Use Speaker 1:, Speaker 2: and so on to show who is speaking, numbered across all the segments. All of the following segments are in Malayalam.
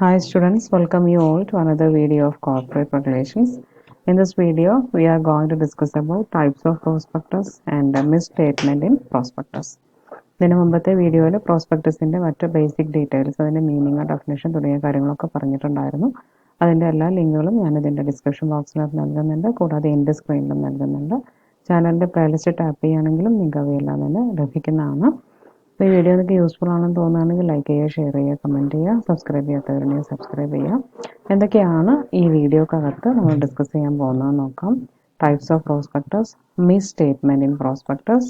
Speaker 1: Hi students, welcome you all to another video of corporate regulations. In this video, we are going to discuss about types of prospectus and misstatement in prospectus. ഇതിനു മുമ്പത്തെ വീഡിയോയിൽ പ്രോസ്പെക്ടസിൻ്റെ മറ്റ് ബേസിക് ഡീറ്റെയിൽസ് അതിൻ്റെ മീനിങ് ഡെഫിനേഷൻ തുടങ്ങിയ കാര്യങ്ങളൊക്കെ പറഞ്ഞിട്ടുണ്ടായിരുന്നു. അതിൻ്റെ എല്ലാ ലിങ്കുകളും ഞാനിതിൻ്റെ ഡിസ്ക്രിപ്ഷൻ ബോക്സിനകത്ത് നൽകുന്നുണ്ട്. കൂടാതെ എൻ്റെ സ്ക്രീനിലും നൽകുന്നുണ്ട്. ചാനലിൻ്റെ പ്ലേലിസ്റ്റ് ടാപ്പ് ചെയ്യുകയാണെങ്കിലും നിങ്ങൾക്ക് അവയെല്ലാം തന്നെ ലഭിക്കുന്നതാണ്. ഈ വീഡിയോ നിങ്ങൾക്ക് യൂസ്ഫുൾ ആണെന്ന് തോന്നുകയാണെങ്കിൽ ലൈക്ക് ചെയ്യുക, ഷെയർ ചെയ്യുക, കമൻറ്റ് ചെയ്യുക, സബ്സ്ക്രൈബ് ചെയ്യാത്തവരുണ്ടെങ്കിൽ സബ്സ്ക്രൈബ് ചെയ്യുക. എന്തൊക്കെയാണ് ഈ വീഡിയോക്കകത്ത് നമ്മൾ ഡിസ്കസ് ചെയ്യാൻ പോകുന്നതെന്ന് നോക്കാം. Types of prospectus, misstatement in prospectus,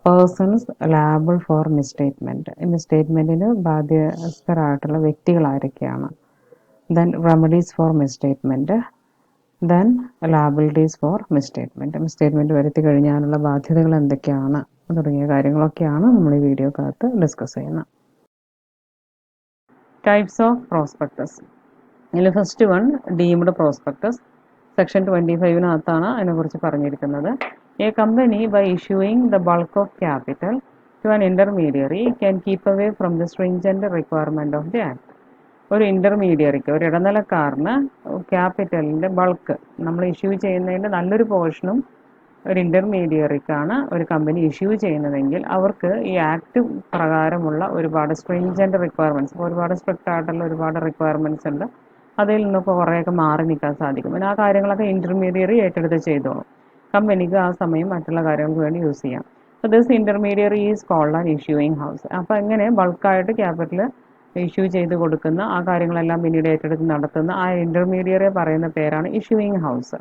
Speaker 1: persons liable for misstatement. ഈ മിസ്സ്റ്റേറ്റ്മെൻറ്റിന് ബാധ്യസ്ഥരായിട്ടുള്ള വ്യക്തികൾ ആരൊക്കെയാണ്, then remedies for misstatement, then liabilities for misstatement. Misstatement വരുത്തി കഴിഞ്ഞാലുള്ള ബാധ്യതകൾ എന്തൊക്കെയാണ് തുടങ്ങിയ കാര്യങ്ങളൊക്കെയാണ് നമ്മൾ ഈ വീഡിയോക്കകത്ത് ഡിസ്കസ് ചെയ്യുന്നത്. Types of prospectus. ഇതിൽ first one deemed prospectus. Section 25-നകത്താണ് അതിനെക്കുറിച്ച് പറഞ്ഞിരിക്കുന്നത്. A company by issuing the bulk of capital to an intermediary can keep away from the stringent requirement of the act. ഒരു ഇൻ്റർമീഡിയറിക്ക്, ഒരു ഇടനിലക്കാരന് ക്യാപിറ്റലിൻ്റെ ബൾക്ക് നമ്മൾ ഇഷ്യൂ ചെയ്യുന്നതിൻ്റെ നല്ലൊരു പോർഷനും ഒരു ഇൻ്റർമീഡിയറിക്കാണ് ഒരു കമ്പനി ഇഷ്യൂ ചെയ്യുന്നതെങ്കിൽ അവർക്ക് ഈ ആക്ട് പ്രകാരമുള്ള ഒരുപാട് സ്ട്രിഞ്ചൻ്റ് റിക്വയർമെൻറ്റ്സ്, ഒരുപാട് സ്ട്രിക്റ്റ് ആയിട്ടുള്ള ഒരുപാട് റിക്വയർമെൻറ്റ്സ് ഉണ്ട്. അതിൽ നിന്നൊക്കെ കുറേയൊക്കെ മാറി നിൽക്കാൻ സാധിക്കും. പിന്നെ ആ കാര്യങ്ങളൊക്കെ ഇൻ്റർമീഡിയറി ഏറ്റെടുത്ത് ചെയ്തോളും. കമ്പനിക്ക് ആ സമയം മറ്റുള്ള കാര്യങ്ങൾക്ക് വേണ്ടി യൂസ് ചെയ്യാം. അപ്പോൾ this intermediary is called an issuing house. അപ്പോൾ എങ്ങനെ ബൾക്കായിട്ട് ക്യാപിറ്റൽ ഇഷ്യൂ ചെയ്ത് കൊടുക്കുന്ന ആ കാര്യങ്ങളെല്ലാം പിന്നീട് ഏറ്റെടുത്ത് നടത്തുന്ന ആ ഇൻ്റർമീഡിയറെ പറയുന്ന പേരാണ് issuing house.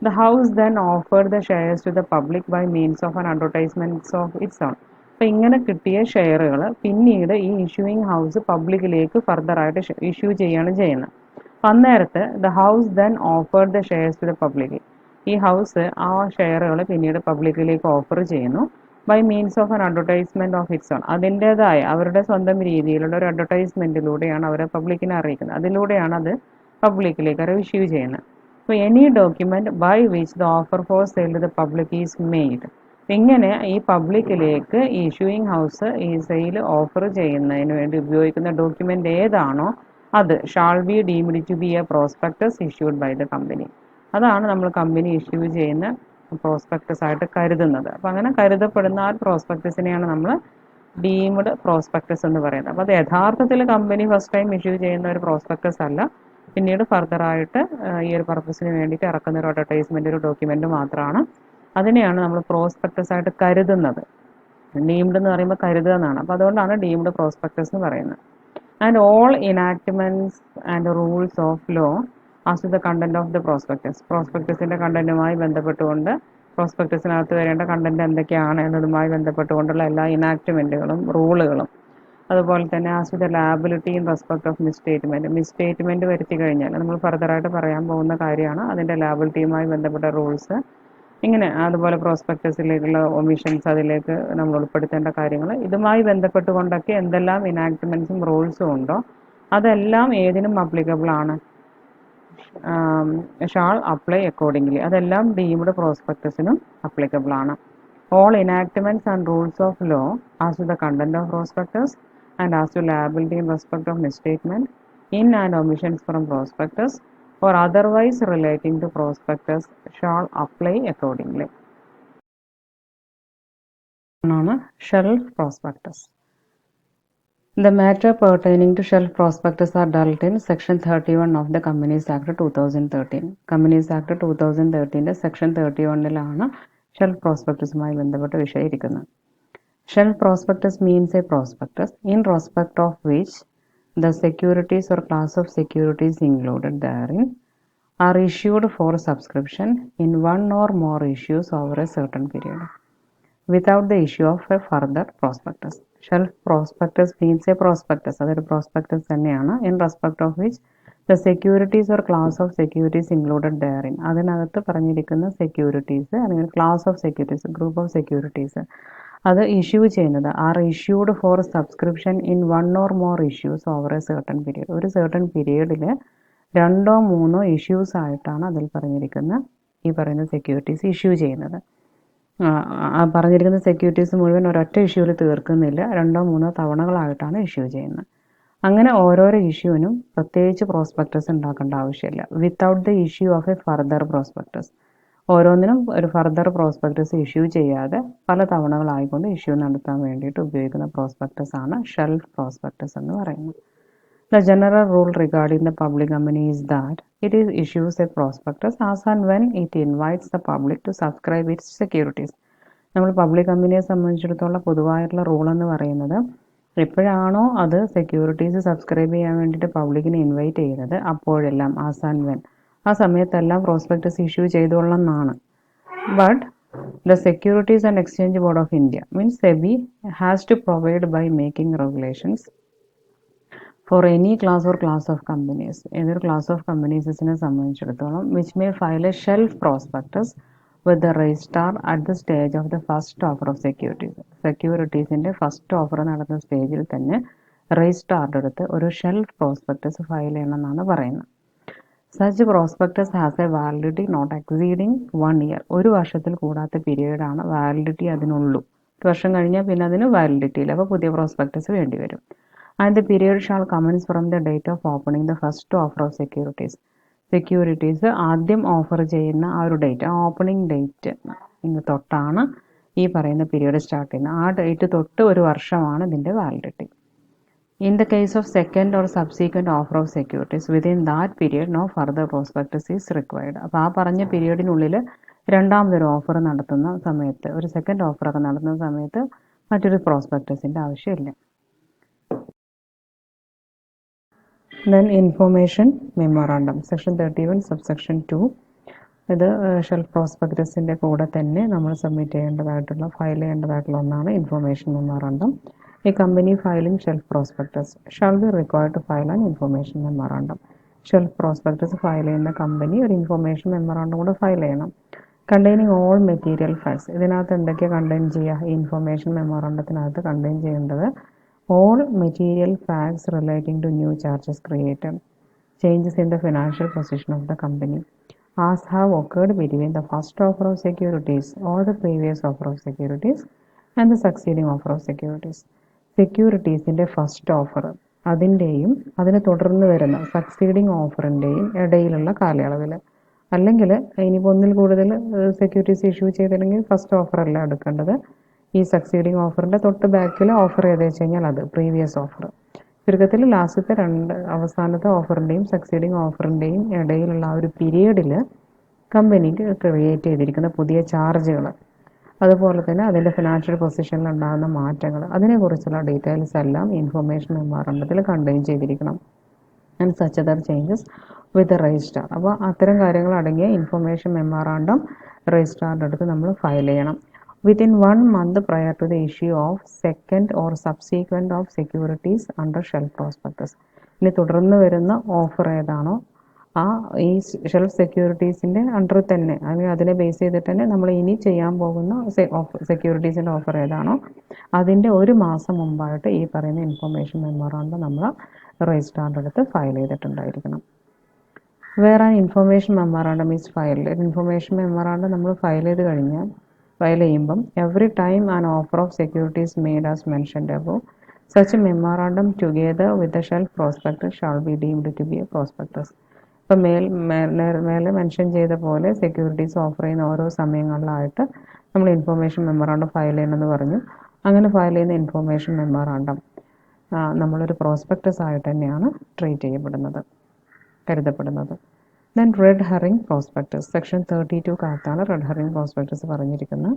Speaker 1: The house then offered the shares to the public by means of an advertisement of its own. അപ്പോൾ ഇങ്ങനെ കിട്ടിയ ഷെയറുകൾ പിന്നീട് ഈ ഇഷ്യൂയിങ് ഹൗസ് പബ്ലിക്കിലേക്ക് ഫർദറായിട്ട് ഇഷ്യൂ ചെയ്യുകയാണ് ചെയ്യുന്നത്. അന്നേരത്ത് the house then offered the shares to the public. ഈ ഹൗസ് ആ ഷെയറുകൾ പിന്നീട് പബ്ലിക്കിലേക്ക് ഓഫർ ചെയ്യുന്നു by means of an advertisement of its own. അതിൻ്റേതായ അവരുടെ സ്വന്തം രീതിയിലുള്ള ഒരു അഡ്വർടൈസ്മെൻറ്റിലൂടെയാണ് അവരെ പബ്ലിക്കിനെ അറിയിക്കുന്നത്. അതിലൂടെയാണ് അത് പബ്ലിക്കിലേക്ക് അവർ ഇഷ്യൂ ചെയ്യുന്നത്. So any document by which the offer for sale to the public is made. ഇങ്ങനെ ഈ പബ്ലിക്കിലേക്ക് ഈ ഇഷ്യൂയിങ് ഹൗസ് ഈ സെയിൽ ഓഫർ ചെയ്യുന്നതിന് വേണ്ടി ഉപയോഗിക്കുന്ന ഡോക്യുമെൻ്റ് ഏതാണോ അത് shall be deemed to be a prospectus issued by the company. അതാണ് നമ്മൾ കമ്പനി ഇഷ്യൂ ചെയ്യുന്ന പ്രോസ്പെക്ടസ് ആയിട്ട് കരുതുന്നത്. അപ്പോൾ അങ്ങനെ കരുതപ്പെടുന്ന ആ പ്രോസ്പെക്ടസിനെയാണ് നമ്മൾ ഡീംഡ് പ്രോസ്പെക്ടസ് എന്ന് പറയുന്നത്. അപ്പോൾ അത് യഥാർത്ഥത്തിൽ കമ്പനി ഫസ്റ്റ് ടൈം ഇഷ്യൂ ചെയ്യുന്ന ഒരു പ്രോസ്പെക്ടസ് അല്ല, പിന്നീട് ഫർദറായിട്ട് ഈ ഒരു പർപ്പസിന് വേണ്ടിയിട്ട് ഇറക്കുന്ന ഒരു അഡ്വർടൈസ്മെൻ്റ്, ഒരു ഡോക്യുമെൻ്റ് മാത്രമാണ്. അതിനെയാണ് നമ്മൾ പ്രോസ്പെക്ടസ് ആയിട്ട് കരുതുന്നത്. ഡീംഡ് എന്ന് പറയുമ്പോൾ കരുതുക എന്നാണ്. അപ്പോൾ അതുകൊണ്ടാണ് ഡീംഡ് പ്രോസ്പെക്ടസ് എന്ന് പറയുന്നത്. And all enactments and rules of law as to the content of the prospectus. പ്രോസ്പെക്ടസിൻ്റെ കണ്ടന്റുമായി ബന്ധപ്പെട്ടുകൊണ്ട് പ്രോസ്പെക്ടസിനകത്ത് വരേണ്ട കണ്ടന്റ് എന്തൊക്കെയാണ് എന്നതുമായി ബന്ധപ്പെട്ടുകൊണ്ടുള്ള എല്ലാ ഇനാക്ട്മെൻറ്റുകളും റൂളുകളും, അതുപോലെ തന്നെ as to the liability in respect of misstatement. Misstatement വരുത്തി കഴിഞ്ഞാൽ നമ്മൾ ഫർദറായിട്ട് പറയാൻ പോകുന്ന കാര്യമാണ് അതിൻ്റെ ലാബിലിറ്റിയുമായി ബന്ധപ്പെട്ട റൂൾസ്. ഇങ്ങനെ അതുപോലെ പ്രോസ്പെക്ടസിലേക്കുള്ള ഒമിഷൻസ് അതിലേക്ക് നമ്മൾ ഉൾപ്പെടുത്തേണ്ട കാര്യങ്ങൾ, ഇതുമായി ബന്ധപ്പെട്ടുകൊണ്ടൊക്കെ എന്തെല്ലാം ഇനാക്ട്മെൻറ്റ്സും റൂൾസും ഉണ്ടോ അതെല്ലാം ഏതിനും അപ്ലിക്കബിൾ ആണ്, ഷാൾ അപ്ലൈ അക്കോർഡിംഗ്ലി. അതെല്ലാം ഡീംഡ് പ്രോസ്പെക്ടസിനും അപ്ലിക്കബിൾ ആണ്. All enactments and rules of law as to the content of prospectus and as to liability in respect of misstatement in and omissions from prospectus or otherwise relating to prospectus shall apply accordingly. Shelf prospectus. The matter pertaining to shelf prospectus are dealt in Section 31 of the Companies Act 2013. Companies Act 2013 Section 31-ലാണ് shelf പ്രോസ്പെക്ടസുമായി ബന്ധപ്പെട്ട വിഷയം ഇരിക്കുന്നത്. Shelf prospectus means A prospectus in respect of which the securities or class of securities included therein are issued for subscription in one or more issues over a certain period without the issue of a further prospectus. Shelf prospectus means a prospectus. അതൊരു പ്രോസ്പെക്ടസ് തന്നെയാണ്. In respect of which the securities or class of securities included therein. അതിനകത്ത് പറഞ്ഞിരിക്കുന്ന സെക്യൂരിറ്റീസ് അല്ലെങ്കിൽ class of securities, group of securities അത് ഇഷ്യൂ ചെയ്യുന്നത് are issued for subscription in one or more issues over A certain period. ഒരു സർട്ടൺ പീരീഡിൽ 2 or 3 ഇഷ്യൂസ് ആയിട്ടാണ് അതിൽ പറഞ്ഞിരിക്കുന്ന ഈ പറയുന്ന സെക്യൂരിറ്റീസ് ഇഷ്യൂ ചെയ്യുന്നത്. പറഞ്ഞിരിക്കുന്ന സെക്യൂരിറ്റീസ് മുഴുവൻ ഒരൊറ്റ ഇഷ്യൂവിൽ തീർക്കുന്നില്ല, 2 or 3 തവണകളായിട്ടാണ് ഇഷ്യൂ ചെയ്യുന്നത്. അങ്ങനെ ഓരോരോ ഇഷ്യൂവിനും പ്രത്യേകിച്ച് പ്രോസ്പെക്ടസ് ഉണ്ടാക്കേണ്ട ആവശ്യമില്ല. Without the issue of A further prospectus, ഓരോന്നിനും ഒരു ഫർദർ പ്രോസ്പെക്ടസ് ഇഷ്യൂ ചെയ്യാതെ പല തവണകളായിക്കൊണ്ട് ഇഷ്യൂ നടത്താൻ വേണ്ടിയിട്ട് ഉപയോഗിക്കുന്ന പ്രോസ്പെക്ടസ് ആണ് ഷെൽഫ് പ്രോസ്പെക്ടസ് എന്ന് പറയുന്നത്. The general rule regarding the public company is that it is issues a prospectus as and when it invites the public to subscribe its securities. നമ്മൾ പബ്ലിക് കമ്പനിയെ സംബന്ധിച്ചിടത്തോളം പൊതുവായിട്ടുള്ള റൂൾ എന്ന് പറയുന്നത്, എപ്പോഴാണോ അത് സെക്യൂരിറ്റീസ് സബ്സ്ക്രൈബ് ചെയ്യാൻ വേണ്ടിയിട്ട് പബ്ലിക്കിനെ ഇൻവൈറ്റ് ചെയ്യുന്നത് അപ്പോഴെല്ലാം ആസ് ആൻഡ് വെൻ, ആ സമയത്തെല്ലാം പ്രോസ്പെക്ടസ് ഇഷ്യൂ ചെയ്തോളണമെന്നാണ്. But the Securities and Exchange Board of India means SEBI has to provide by making regulations for any class or class of companies, ഏതൊരു ക്ലാസ് ഓഫ് കമ്പനീസിനെ സംബന്ധിച്ചിടത്തോളം which may file a shelf prospectus with the registrar at the stage of the first offer of securities. സെക്യൂരിറ്റീസിൻ്റെ ഫസ്റ്റ് ഓഫർ നടന്ന സ്റ്റേജിൽ തന്നെ രജിസ്ട്രാറുടെ അടുത്ത് ഒരു ഷെൽഫ് പ്രോസ്പെക്ടസ് ഫയൽ ചെയ്യണമെന്നാണ് പറയുന്നത്. Such prospectus has a validity not exceeding 1 year. ഒരു വർഷത്തിൽ കൂടാത്ത പീരീഡാണ് വാലിഡിറ്റി അതിനുള്ളൂ. ഒരു വർഷം കഴിഞ്ഞാൽ പിന്നെ അതിന് വാലിഡിറ്റി ഇല്ല, അപ്പോൾ പുതിയ പ്രോസ്പെക്ടസ് വേണ്ടി വരും. And the period shall commence from the date of opening the first offer of securities. Securities ആദ്യം ഓഫർ ചെയ്യുന്ന ആ ഒരു ഡേറ്റ്, ആ ഓപ്പണിംഗ് ഡേറ്റ് തൊട്ടാണ് ഈ പറയുന്ന പീരിയഡ് സ്റ്റാർട്ട് ചെയ്യുന്നത്. ആ ഡേറ്റ് തൊട്ട് ഒരു വർഷമാണ് ഇതിൻ്റെ validity. In the case of second or subsequent offer of securities, within that period no further prospectus is required. അപ്പോൾ ആ പറഞ്ഞ പീരിയഡിനുള്ളിൽ രണ്ടാമതൊരു ഓഫർ നടത്തുന്ന സമയത്ത്, ഒരു സെക്കൻഡ് ഓഫറൊക്കെ നടത്തുന്ന സമയത്ത് മറ്റൊരു പ്രോസ്പെക്ടസിൻ്റെ ആവശ്യമില്ല. Then information memorandum, section 31 subsection 2. ഇത് ഷെൽഫ് പ്രോസ്പെക്ടസിൻ്റെ കൂടെ തന്നെ നമ്മൾ സബ്മിറ്റ് ചെയ്യേണ്ടതായിട്ടുള്ള, ഫയൽ ചെയ്യേണ്ടതായിട്ടുള്ള ഒന്നാണ് information memorandum. A company filing shelf prospectus shall be required to file an information memorandum. Shelf prospectus file ചെയ്യുന്ന കമ്പനി ഒരു ഇൻഫോർമേഷൻ മെമ്മോറാണ്ടം കൂടെ ഫയൽ ചെയ്യണം. Containing all material facts. ഇതിനകത്ത് എന്തൊക്കെയാണ് കണ്ടെയ്ൻ ചെയ്യുക? ഈ ഇൻഫോർമേഷൻ മെമ്മോറാണ്ടത്തിനകത്ത് കണ്ടെയ്ൻ ചെയ്യേണ്ടത് all material facts relating to new charges created, changes in the financial position of the company as have occurred between the first offer of securities or the previous offer of securities and the succeeding offer of securities. സെക്യൂരിറ്റീസിൻ്റെ ഫസ്റ്റ് ഓഫർ, അതിൻ്റെയും അതിനെ തുടർന്ന് വരുന്ന സക്സീഡിങ് ഓഫറിൻ്റെയും ഇടയിലുള്ള കാലയളവിൽ, അല്ലെങ്കിൽ ഇനിയിപ്പോൾ ഒന്നിൽ കൂടുതൽ സെക്യൂരിറ്റീസ് ഇഷ്യൂ ചെയ്തില്ലെങ്കിൽ ഫസ്റ്റ് ഓഫറല്ല എടുക്കേണ്ടത്, ഈ സക്സീഡിങ് ഓഫറിൻ്റെ തൊട്ട് ബാക്കിൽ ഓഫർ ചെയ്ത് വെച്ച് കഴിഞ്ഞാൽ അത് പ്രീവിയസ് ഓഫർ. ചുരുക്കത്തിൽ ലാസ്റ്റത്തെ അവസാനത്തെ ഓഫറിൻ്റെയും സക്സീഡിങ് ഓഫറിൻ്റെയും ഇടയിലുള്ള ആ ഒരു പീരീഡിൽ കമ്പനിക്ക് ക്രിയേറ്റ് ചെയ്തിരിക്കുന്ന പുതിയ ചാർജുകൾ, അതുപോലെ തന്നെ അതിൻ്റെ ഫിനാൻഷ്യൽ പൊസിഷനിൽ ഉണ്ടാകുന്ന മാറ്റങ്ങൾ, അതിനെക്കുറിച്ചുള്ള ഡീറ്റെയിൽസ് എല്ലാം ഇൻഫോർമേഷൻ മെമ്മോറാണ്ടത്തിൽ കണ്ടെയ്ൻ ചെയ്തിരിക്കണം. And such other changes with registrar. അപ്പോൾ അത്തരം കാര്യങ്ങൾ അടങ്ങിയ ഇൻഫോർമേഷൻ മെമ്മോറാണ്ടം രജിസ്ട്രാറിൻ്റെ അടുത്ത് നമ്മൾ ഫയൽ ചെയ്യണം. within 1 month prior to the issue of second or subsequent of securities under shelf prospectus. ഇനി തുടർന്ന് വരുന്ന ഓഫർ ഏതാണോ ആ ഈ ഷെൽഫ് സെക്യൂരിറ്റീസിൻ്റെ അണ്ടർ തന്നെ, അല്ലെങ്കിൽ അതിനെ ബേസ് ചെയ്തിട്ട് തന്നെ നമ്മൾ ഇനി ചെയ്യാൻ പോകുന്ന സെക്യൂരിറ്റീസിൻ്റെ ഓഫർ ഏതാണോ അതിൻ്റെ ഒരു മാസം മുമ്പായിട്ട് ഈ പറയുന്ന ഇൻഫോർമേഷൻ മെമ്മോറാണ്ടം നമ്മൾ രജിസ്ട്രാറിൻ്റെ അടുത്ത് ഫയൽ ചെയ്തിട്ടുണ്ടായിരിക്കണം. വേറെ ആ information memorandum is filed. Information memorandum നമ്മൾ ഫയൽ ചെയ്യുമ്പം every time an offer of securities made as mentioned above such memorandum together with the shelf prospectus shall be deemed to be a prospectus. ഇപ്പം മേലെ മെൻഷൻ ചെയ്ത പോലെ സെക്യൂരിറ്റീസ് ഓഫർ ചെയ്യുന്ന ഓരോ സമയങ്ങളിലായിട്ട് നമ്മൾ ഇൻഫോർമേഷൻ മെമ്മോറാണ്ടം ഫയൽ ചെയ്യണമെന്ന് പറഞ്ഞു. അങ്ങനെ ഫയൽ ചെയ്യുന്ന ഇൻഫോർമേഷൻ മെമ്മോറാണ്ടം നമ്മളൊരു പ്രോസ്പെക്ടസ് ആയിട്ട് തന്നെയാണ് ട്രീറ്റ് ചെയ്യപ്പെടുന്നത്, കരുതപ്പെടുന്നത്. Then red herring prospectus, section 32 red herring prospectus പറഞ്ഞിരിക്കുന്നത്.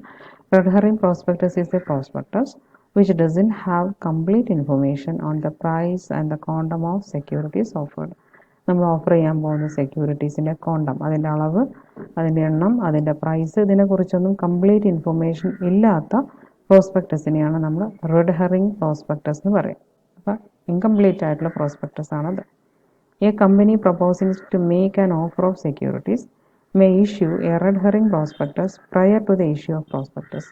Speaker 1: Red herring prospectus is a prospectus which doesn't have complete information on the price and the quantum of securities offered. നമ്മൾ ഓഫർ ചെയ്യാൻ പോകുന്ന സെക്യൂരിറ്റീസിൻ്റെ ക്വാണ്ടം, അതിൻ്റെ അളവ്, അതിൻ്റെ എണ്ണം, അതിൻ്റെ പ്രൈസ്, ഇതിനെക്കുറിച്ചൊന്നും കംപ്ലീറ്റ് ഇൻഫർമേഷൻ ഇല്ലാത്ത പ്രോസ്പെക്ടസിനെയാണ് നമ്മൾ റെഡ് ഹെറിംഗ് പ്രോസ്പെക്ടസ് എന്ന് പറയും. അപ്പോൾ ഇൻകംപ്ലീറ്റ് ആയിട്ടുള്ള പ്രോസ്പെക്ടസ് ആണത്. A company proposing to make an offer of securities may issue a red herring prospectus prior to the issue of prospectus.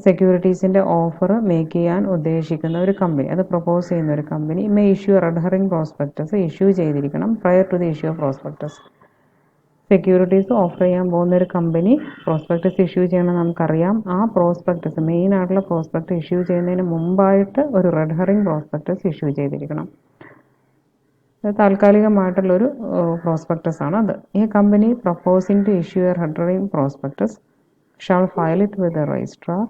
Speaker 1: സെക്യൂരിറ്റീസിൻ്റെ ഓഫർ മേക്ക് ചെയ്യാൻ ഉദ്ദേശിക്കുന്ന ഒരു കമ്പനി, അത് പ്രപ്പോസ് ചെയ്യുന്ന ഒരു company may issue red herring prospectus issue ചെയ്തിരിക്കണം prior to the issue of prospectus. Securities offer ചെയ്യാൻ പോകുന്ന ഒരു കമ്പനി പ്രോസ്പെക്ടസ് ഇഷ്യൂ ചെയ്യണമെന്ന് നമുക്കറിയാം. ആ പ്രോസ്പെക്ടസ് മെയിനായിട്ടുള്ള പ്രോസ്പെക്ടസ് ഇഷ്യൂ ചെയ്യുന്നതിന് മുമ്പായിട്ട് ഒരു റെഡ് ഹെറിംഗ് പ്രോസ്പെക്ടസ് ഇഷ്യൂ ചെയ്തിരിക്കണം. താൽക്കാലികമായിട്ടുള്ളൊരു പ്രോസ്പെക്ടസ് ആണ് അത്. ഈ company proposing to issue a red herring prospectus shall file it with the registrar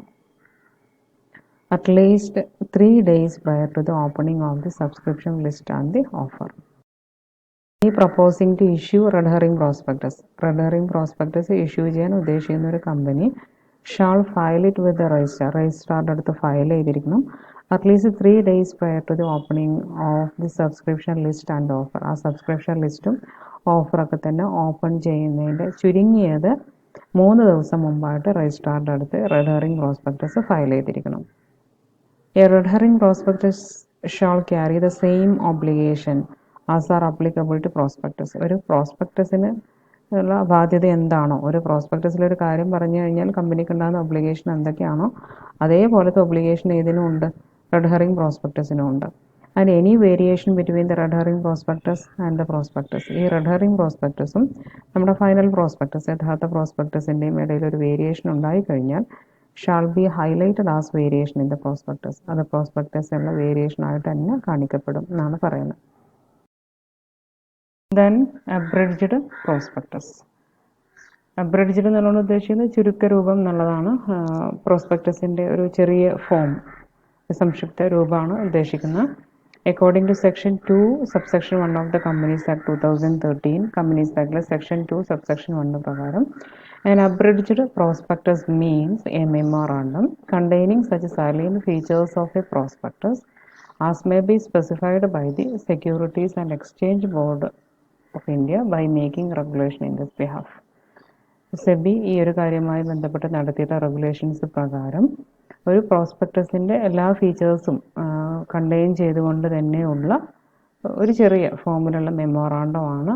Speaker 1: at least 3 days prior to the opening of the subscription list and the offer. Proposing to issue red herring prospectus issue ചെയ്യാൻ ഉദ്ദേശിക്കുന്ന ഒരു company shall file it with the രജിസ്ട്രാറുടെ അടുത്ത് ഫയൽ ചെയ്തിരിക്കണം at least 3 days prior to the opening of the subscription list and offer. ആ സബ്സ്ക്രിപ്ഷൻ ലിസ്റ്റും ഓഫറൊക്കെ തന്നെ ഓപ്പൺ ചെയ്യുന്നതിൻ്റെ ചുരുങ്ങിയത് 3 ദിവസം മുമ്പായിട്ട് രജിസ്ട്രാറുടെ അടുത്ത് റെഡ് ഹെറിംഗ് പ്രോസ്പെക്ടസ് ഫയൽ ചെയ്തിരിക്കണം. A red herring prospectus shall carry the same obligation as are applicable to prospectus. ഒരു പ്രോസ്പെക്ടസിന് ഉള്ള ബാധ്യത എന്താണോ, ഒരു പ്രോസ്പെക്ടസിലൊരു കാര്യം പറഞ്ഞു കഴിഞ്ഞാൽ കമ്പനിക്ക് ഉണ്ടാകുന്ന ഒബ്ലിഗേഷൻ എന്തൊക്കെയാണോ അതേപോലത്തെ ഒബ്ലിഗേഷൻ ഏതിനും ഉണ്ട്, റെഡ് ഹെറിംഗ് പ്രോസ്പെക്ടസിനും ഉണ്ട്. And any variation between the red herring prospectus and the prospectus, ഈ റെഡ് ഹെറിംഗ് പ്രോസ്പെക്ടസും നമ്മുടെ ഫൈനൽ പ്രോസ്പെക്ടസ് യഥാർത്ഥ പ്രോസ്പെക്ടസിൻ്റെയും ഇടയിൽ ഒരു വേരിയേഷൻ ഉണ്ടായിക്കഴിഞ്ഞാൽ shall be highlighted as variation in the prospectus. അത് പ്രോസ്പെക്ടസിലുള്ള വേരിയേഷൻ ആയിട്ട് തന്നെ കാണിക്കപ്പെടും എന്നാണ് പറയുന്നത്. Then അബ്രിഡ്ജ്ഡ് prospectus. അബ്രിഡ്ജ്ഡ് എന്നുള്ളത് ഉദ്ദേശിക്കുന്നത് ചുരുക്കരൂപം എന്നുള്ളതാണ്. പ്രോസ്പെക്ടസിൻ്റെ ഒരു ചെറിയ ഫോം, സംക്ഷിപ്ത രൂപമാണ് ഉദ്ദേശിക്കുന്നത്. According to section 2 subsection 1 of the companies act 2013, companies ആക്ടിലെ സെക്ഷൻ 2 സബ്സെക്ഷൻ 1 പ്രകാരം an abridged prospectus means a memorandum containing such salient features of a prospectus as may be specified by the Securities and Exchange Board of India by making regulation in this behalf. SEBI ഈ ഒരു കാര്യവുമായി ബന്ധപ്പെട്ട് നടത്തിയിട്ടുള്ള റെഗുലേഷൻസ് പ്രകാരം ഒരു പ്രോസ്പെക്ടസിൻ്റെ എല്ലാ ഫീച്ചേഴ്സും കണ്ടെയ്ൻ ചെയ്തുകൊണ്ട് തന്നെയുള്ള ഒരു ചെറിയ ഫോമിലുള്ള മെമ്മോറാണ്ടമാണ്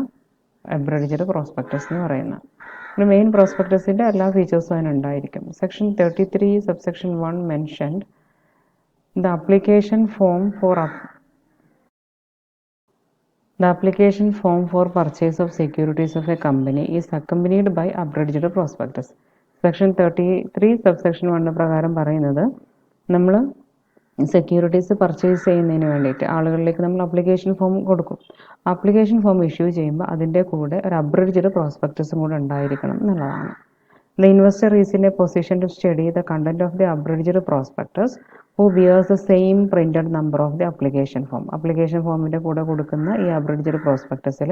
Speaker 1: അബ്രിഡ്ജ്ഡ് പ്രോസ്പെക്ടസ് എന്ന് പറയുന്നത്. ഒരു മെയിൻ പ്രോസ്പെക്ടസിൻ്റെ എല്ലാ ഫീച്ചേഴ്സും അതിനുണ്ടായിരിക്കും. Section 33 subsection 1 mentioned the application form for purchase of securities of a company is accompanied by abridged prospectus. Section 33 subsection 1 പ്രകാരം പറയുന്നത് നമ്മൾ സെക്യൂരിറ്റീസ് പർച്ചേസ് ചെയ്യുന്നതിന് വേണ്ടിയിട്ട് ആളുകളിലേക്ക് നമ്മൾ അപ്ലിക്കേഷൻ ഫോം കൊടുക്കും. ആപ്ലിക്കേഷൻ ഫോം ഇഷ്യൂ ചെയ്യുമ്പോൾ അതിൻ്റെ കൂടെ ഒരു അബ്രിഡ്ജ്ഡ് പ്രോസ്പെക്ടസും കൂടെ ഉണ്ടായിരിക്കണം എന്നുള്ളതാണ്. The investor is in a position to study the content of the abridged prospectus who bears the same printed number of the application form. Application ഫോമിൻ്റെ കൂടെ കൊടുക്കുന്ന ഈ അബ്രിഡ്ജ്ഡ് പ്രോസ്പെക്ടസിൽ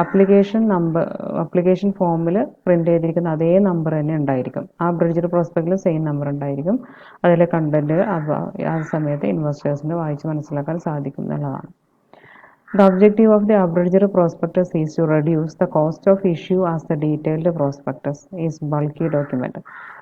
Speaker 1: അപ്ലിക്കേഷൻ ഫോമിൽ പ്രിൻ്റ് ചെയ്തിരിക്കുന്ന അതേ നമ്പർ തന്നെ ഉണ്ടായിരിക്കും. ആ അബ്രിഡ്ജ്ഡ് പ്രോസ്പെക്റ്റിൽ സെയിം നമ്പർ ഉണ്ടായിരിക്കും. അതിലെ കണ്ടന്റ് ആ സമയത്ത് ഇൻവെസ്റ്റേഴ്സിന് വായിച്ച് മനസ്സിലാക്കാൻ സാധിക്കും എന്നുള്ളതാണ്. The objective of the abridged prospectus is to reduce the cost of issue as the detailed prospectus is bulky document.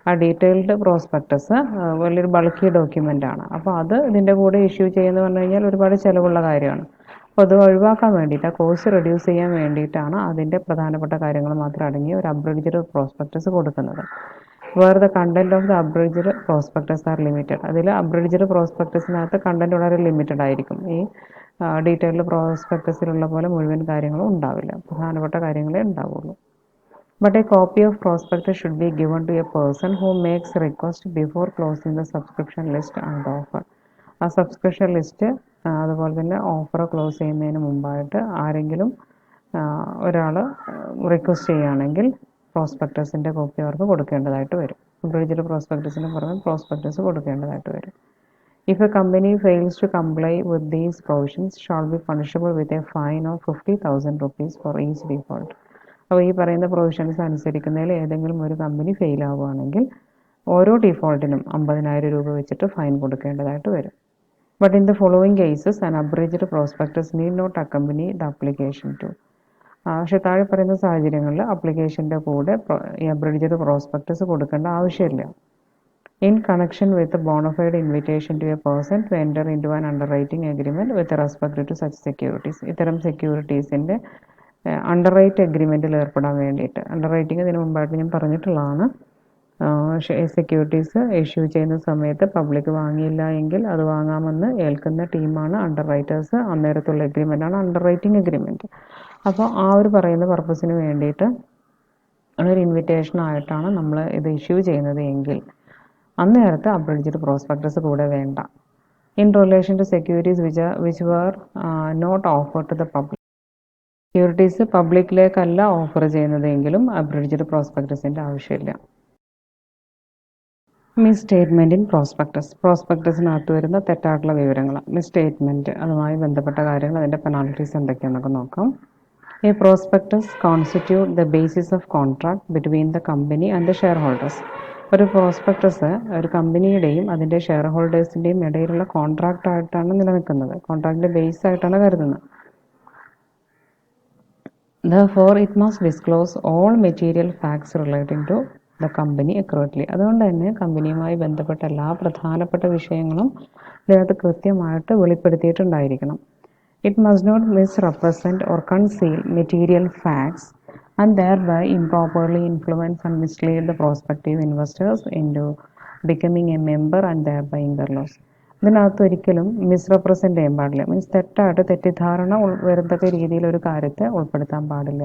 Speaker 1: ആ ഡീറ്റെയിൽഡ് പ്രോസ്പെക്ടസ് വലിയൊരു ബൾക്കി ഡോക്യുമെൻ്റ് ആണ്. അപ്പോൾ അത് ഇതിൻ്റെ കൂടെ ഇഷ്യൂ ചെയ്യുന്നത് പറഞ്ഞു കഴിഞ്ഞാൽ ഒരുപാട് ചിലവുള്ള കാര്യമാണ്. അപ്പോൾ അത് ഒഴിവാക്കാൻ വേണ്ടിയിട്ട്, ആ കോസ്റ്റ് റെഡ്യൂസ് ചെയ്യാൻ വേണ്ടിയിട്ടാണ് അതിൻ്റെ പ്രധാനപ്പെട്ട കാര്യങ്ങൾ മാത്രം അടങ്ങിയ ഒരു അബ്രിഡ്ജ്ഡ് പ്രോസ്പെക്ടസ് കൊടുക്കുന്നത്. Where the content of the abridged prospectus are limited. അതിൽ അബ്രിഡ്ജ്ഡ് പ്രോസ്പെക്ടസിനകത്ത് കണ്ടന്റ് വളരെ ലിമിറ്റഡ് ആയിരിക്കും. ഈ ഡീറ്റെയിൽഡ് പ്രോസ്പെക്ടസിലുള്ള പോലെ മുഴുവൻ കാര്യങ്ങളും ഉണ്ടാവില്ല, പ്രധാനപ്പെട്ട കാര്യങ്ങളേ ഉണ്ടാവുള്ളൂ. But a copy of prospectus should be given to a person who makes request before closing the subscription list and offer. ആ സബ്സ്ക്രിപ്ഷൻ ലിസ്റ്റ് അതുപോലെ തന്നെ ഓഫർ ക്ലോസ് ചെയ്യുന്നതിന് മുമ്പായിട്ട് ആരെങ്കിലും ഒരാൾ റിക്വസ്റ്റ് ചെയ്യുകയാണെങ്കിൽ പ്രോസ്പെക്ടസിൻ്റെ കോപ്പി അവർക്ക് കൊടുക്കേണ്ടതായിട്ട് വരും. അബ്രിഡ്ജ്ഡ് പ്രോസ്പെക്ടസിന് പുറമെ പ്രോസ്പെക്ടസ് കൊടുക്കേണ്ടതായിട്ട് വരും. If a company fails to comply with these provisions, shall be punishable with a fine of 50,000 rupees for each default. അപ്പോൾ ഈ പറയുന്ന പ്രൊവിഷൻസ് അനുസരിക്കുന്നതിൽ ഏതെങ്കിലും ഒരു കമ്പനി ഫെയിൽ ആവുകയാണെങ്കിൽ ഓരോ ഡിഫോൾട്ടിനും 50,000 രൂപ വെച്ചിട്ട് ഫൈൻ കൊടുക്കേണ്ടതായിട്ട് വരും. But in the following cases an abridged prospectus need not accompany the application to. പക്ഷേ താഴെ പറയുന്ന സാഹചര്യങ്ങളിൽ അപ്ലിക്കേഷൻ്റെ കൂടെ ഈ അബ്രിഡ്ജ്ഡ് പ്രോസ്പെക്ടസ് കൊടുക്കേണ്ട ആവശ്യമില്ല. In connection with a bona fide invitation to a person to enter into an underwriting agreement with respect to such securities. ഇത്തരം സെക്യൂരിറ്റീസിൻ്റെ അണ്ടർറൈറ്റ് എഗ്രിമെൻറ്റിൽ ഏർപ്പെടാൻ വേണ്ടിയിട്ട്, അണ്ടർറൈറ്റിംഗ് ഇതിന് മുമ്പായിട്ട് ഞാൻ പറഞ്ഞിട്ടുള്ളതാണ്. സെക്യൂരിറ്റീസ് ഇഷ്യൂ ചെയ്യുന്ന സമയത്ത് പബ്ലിക് വാങ്ങിയില്ല എങ്കിൽ അത് വാങ്ങാമെന്ന് ഏൽക്കുന്ന ടീമാണ് അണ്ടർറൈറ്റേഴ്സ്. അന്നേരത്തുള്ള എഗ്രിമെൻ്റാണ് അണ്ടർറൈറ്റിംഗ് എഗ്രിമെൻറ്റ്. അപ്പോൾ ആ ഒരു പറയുന്ന പർപ്പസിന് വേണ്ടിയിട്ട് ഒരു ഇൻവിറ്റേഷൻ ആയിട്ടാണ് നമ്മൾ ഇത് ഇഷ്യൂ ചെയ്യുന്നത് എങ്കിൽ അന്നേരത്ത് അബ്രിഡ്ജ്ഡ് പ്രോസ്പെക്ടസ് കൂടെ വേണ്ട. In relation to securities which were not offer to the public, securities പബ്ലിക്കിലേക്കല്ല ഓഫർ ചെയ്യുന്നതെങ്കിലും അബ്രിഡ്ജ്ഡ് പ്രോസ്പെക്ടസിൻ്റെ ആവശ്യമില്ല. മിസ് സ്റ്റേറ്റ്മെൻറ്റ് ഇൻ പ്രോസ്പെക്ടസ്, പ്രോസ്പെക്ടസിനകത്ത് വരുന്ന തെറ്റായിട്ടുള്ള വിവരങ്ങൾ, മിസ് സ്റ്റേറ്റ്മെൻറ്റ്, അതുമായി ബന്ധപ്പെട്ട കാര്യങ്ങൾ, അതിൻ്റെ പെനാൽറ്റീസ് എന്തൊക്കെയാണെന്നൊക്കെ നോക്കാം. A prospectus constitute the basis of contract between the company and the shareholders. ഒരു പ്രോസ്പെക്ടസ് ഒരു കമ്പനിയുടെയും അതിൻ്റെ ഷെയർ ഹോൾഡേഴ്സിൻ്റെയും ഇടയിലുള്ള കോൺട്രാക്റ്റ് ആയിട്ടാണ് നിലനിൽക്കുന്നത്, കോൺട്രാക്റ്റിൻ്റെ ബേസ് ആയിട്ടാണ് കരുതുന്നത്. Therefore, it must disclose all material facts relating to the company accurately. അതുകൊണ്ട് തന്നെ കമ്പനിയുമായി ബന്ധപ്പെട്ട എല്ലാ പ്രധാനപ്പെട്ട വിഷയങ്ങളും ഇതിനകത്ത് കൃത്യമായിട്ട് വെളിപ്പെടുത്തിയിട്ടുണ്ടായിരിക്കണം. It must not misrepresent or conceal material facts and thereby improperly influence and mislead the prospective investors into becoming a member and thereby incur loss. ഇതിനകത്ത് ഒരിക്കലും മിസ്റെപ്രസെൻ്റ് ചെയ്യാൻ പാടില്ല, മീൻസ് തെറ്റായിട്ട് തെറ്റിദ്ധാരണ വരത്തക്ക രീതിയിൽ ഒരു കാര്യത്തെ ഉൾപ്പെടുത്താൻ പാടില്ല.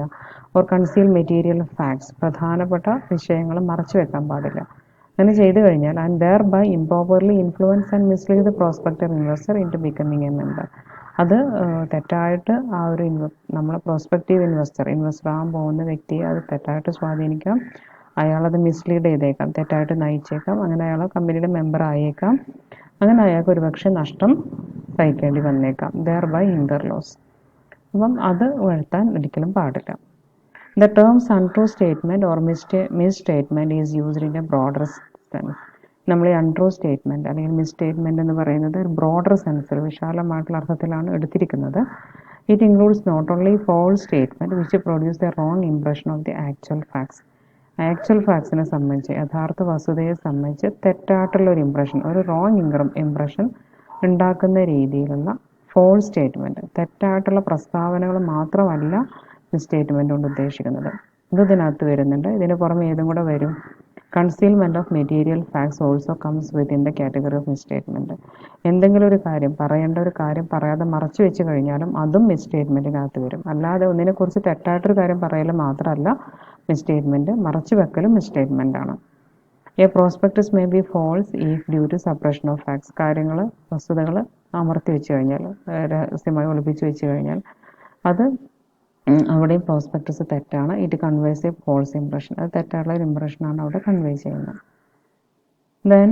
Speaker 1: ഓർ കൺസീൽ മെറ്റീരിയൽ ഫാക്ട്സ്, പ്രധാനപ്പെട്ട വിഷയങ്ങൾ മറച്ചു വെക്കാൻ പാടില്ല. അങ്ങനെ ചെയ്തു കഴിഞ്ഞാൽ and thereby improperly influence and mislead the prospective investor into becoming a member. അത് തെറ്റായിട്ട് ആ ഒരു നമ്മളെ പ്രോസ്പെക്റ്റീവ് ഇൻവെസ്റ്റർ ആകാൻ പോകുന്ന വ്യക്തിയെ അത് തെറ്റായിട്ട് സ്വാധീനിക്കാം, അയാളത് മിസ്ലീഡ് ചെയ്തേക്കാം, തെറ്റായിട്ട് നയിച്ചേക്കാം, അങ്ങനെ അയാൾ കമ്പനിയുടെ മെമ്പർ ആയേക്കാം, അങ്ങനെ അയാൾക്ക് ഒരുപക്ഷെ നഷ്ടം സഹിക്കേണ്ടി വന്നേക്കാം, ദെയർ ബൈ ഇൻകർ ലോസ്. അപ്പം അത് വരുത്താൻ ഒരിക്കലും പാടില്ല. The terms untrue statement or misstatement is used in a broader sense. നമ്മൾ ഈ അൺട്രൂ സ്റ്റേറ്റ്മെൻറ്റ് അല്ലെങ്കിൽ മിസ് സ്റ്റേറ്റ്മെൻറ്റ് എന്ന് പറയുന്നത് ഒരു ബ്രോഡർ സെൻസിൽ വിശാലമായിട്ടുള്ള അർത്ഥത്തിലാണ് എടുത്തിരിക്കുന്നത്. It includes not only false statement which produce the wrong impression of the actual facts. Actual ഫാക്ട്സിനെ സംബന്ധിച്ച്, യഥാർത്ഥ വസ്തുതയെ സംബന്ധിച്ച് തെറ്റായിട്ടുള്ള ഒരു ഇംപ്രഷൻ, ഒരു റോങ് ഇംപ്രഷൻ ഉണ്ടാക്കുന്ന രീതിയിലുള്ള ഫോൾസ് സ്റ്റേറ്റ്മെൻറ്റ്, തെറ്റായിട്ടുള്ള പ്രസ്താവനകൾ മാത്രമല്ല മിസ് സ്റ്റേറ്റ്മെൻറ്റ് കൊണ്ട് ഉദ്ദേശിക്കുന്നത്. ഇതിനകത്ത് വരുന്നുണ്ട്. ഇതിന് പുറമെ ഏതും കൂടെ വരും, concealment of material facts also comes within the category of misstatement. എന്തെങ്കിലും ഒരു കാര്യം, പറയേണ്ട ഒരു കാര്യം പറയാതെ മറച്ചു വെച്ച് കഴിഞ്ഞാലും അതും മിസ് സ്റ്റേറ്റ്മെൻറ്റിനകത്ത് വരും. അല്ലാതെ ഒന്നിനെക്കുറിച്ച് തെറ്റായിട്ടൊരു കാര്യം പറയൽ മാത്രമല്ല മിസ് സ്റ്റേറ്റ്മെൻറ്റ്, മറച്ചു വെക്കലും മിസ് സ്റ്റേറ്റ്മെൻ്റ് ആണ്. A prospectus may be false if due to suppression of facts. കാര്യങ്ങൾ, വസ്തുതകൾ അമർത്തി വെച്ച് കഴിഞ്ഞാൽ, രഹസ്യമായി ഒളിപ്പിച്ച് വെച്ച് കഴിഞ്ഞാൽ അത് അവിടെയും പ്രോസ്പെക്ടസ് തെറ്റാണ്. It conveys a false impression, അത് തെറ്റായിട്ടുള്ള ഒരു ഇംപ്രഷനാണ് അവിടെ കൺവേ ചെയ്യുന്നത്. Then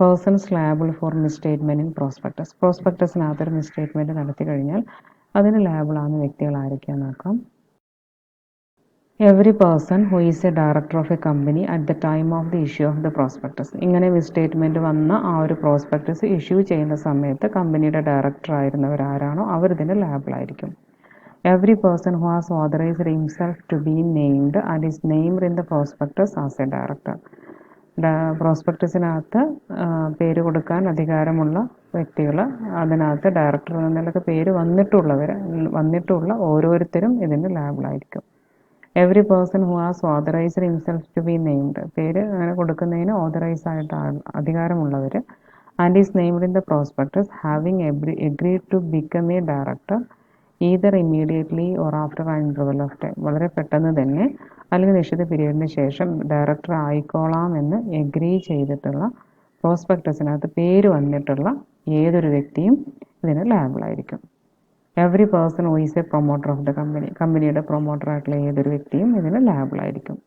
Speaker 1: persons liable for misstatement in prospectus. പ്രോസ്പെക്ടസിനകത്തൊരു മിസ് സ്റ്റേറ്റ്മെൻറ്റ് നടത്തി കഴിഞ്ഞാൽ അതിന് ലാബിളാകുന്ന വ്യക്തികൾ ആരൊക്കെയാണെന്ന് നോക്കാം. Every person who is a director of a company at the time of the issue of the prospectus. ഇങ്ങനെ മിസ് സ്റ്റേറ്റ്മെൻറ്റ് വന്ന ആ ഒരു പ്രോസ്പെക്ടസ് ഇഷ്യൂ ചെയ്യുന്ന സമയത്ത് കമ്പനിയുടെ ഡയറക്ടർ ആയിരുന്നവരാരാണോ അവരിതിൻ്റെ ലാബിളായിരിക്കും. Every person who has authorized himself to be named and is named in the prospectus as a director. പ്രോസ്പെക്ടസിനകത്ത് പേര് കൊടുക്കാൻ അധികാരമുള്ള വ്യക്തികൾ, അതിനകത്ത് ഡയറക്ടർ എന്നൊക്കെ പേര് വന്നിട്ടുള്ള ഓരോരുത്തരും ഇതിൻ്റെ ലാബിളായിരിക്കും. Every person who has authorised himself to be named, പേര് അങ്ങനെ കൊടുക്കുന്നതിന് ഓതറൈസ് ആയിട്ട് അധികാരമുള്ളവർ, and is named in the prospectus having agreed to become a director either immediately or after an interval of time. വളരെ പെട്ടെന്ന് തന്നെ അല്ലെങ്കിൽ നിശ്ചിത പീരീഡിന് ശേഷം ഡയറക്ടർ ആയിക്കോളാം എന്ന് എഗ്രി ചെയ്തിട്ടുള്ള, പ്രോസ്പെക്ടസിനകത്ത് പേര് വന്നിട്ടുള്ള ഏതൊരു വ്യക്തിയും ഇതിന് ലാബിളായിരിക്കും. Every person who is a promoter of the company, കമ്പനിയുടെ പ്രൊമോട്ടറായിട്ടുള്ള ഏതൊരു വ്യക്തിയും ഇതിന് ലാബിളായിരിക്കും.